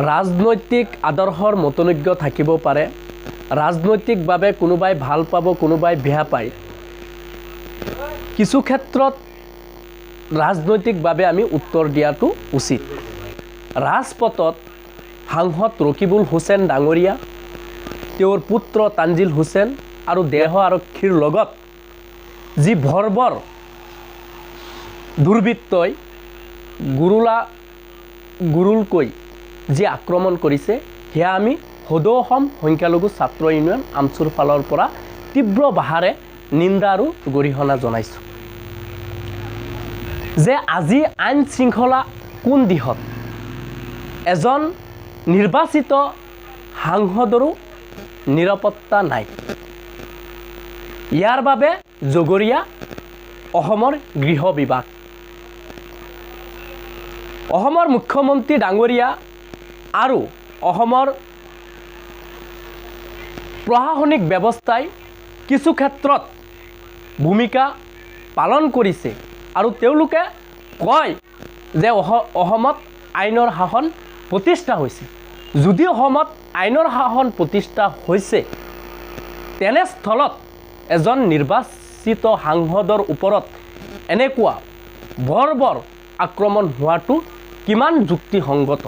ৰাজনৈতিক আদৰ্শৰ মতনৈক্য থাকিব পাৰে, ৰাজনৈতিকভাৱে কোনোবাই ভাল পাব কোনোবাই বেয়া পায়। কিছু ক্ষেত্ৰত ৰাজনৈতিকভাৱে আমি উত্তৰ দিয়াটো উচিত। ৰাজপথত সাংসদ ৰকিবুল হুছেইন ডাঙৰীয়া, তেওঁৰ পুত্ৰ তানজিল হুছেইন আৰু দেহ আৰক্ষীৰ লগত যি বৰ্বৰ দুৰ্বৃত্তই গুৰুলকৈ যি আক্ৰমণ কৰিছে, সেয়া আমি সদৌ অসম সংখ্যালঘু ছাত্ৰ ইউনিয়ন আমছুৰ ফালৰ পৰা তীব্ৰ ভাষাৰে নিন্দা আৰু গৰিহণা জনাইছোঁ। যে আজি আইন শৃংখলা কোন দিশত, এজন নিৰ্বাচিত সাংসদৰো নিৰাপত্তা নাই। ইয়াৰ বাবে জগৰীয়া অসমৰ গৃহ বিভাগ। অসমৰ মুখ্যমন্ত্ৰী ডাঙৰীয়া আৰু অসমৰ প্ৰশাসনিক ব্যৱস্থাই কিছু ক্ষেত্ৰত ভূমিকা পালন কৰিছে আৰু তেওঁলোকে কয় যে অসমত আইনৰ শাসন প্ৰতিষ্ঠা হৈছে। যদি অসমত আইনৰ শাসন প্ৰতিষ্ঠা হৈছে, তেনেস্থলত এজন নিৰ্বাচিত সাংসদৰ ওপৰত এনেকুৱা বৰ্বৰ আক্ৰমণ হোৱাটো কিমান যুক্তিসংগত?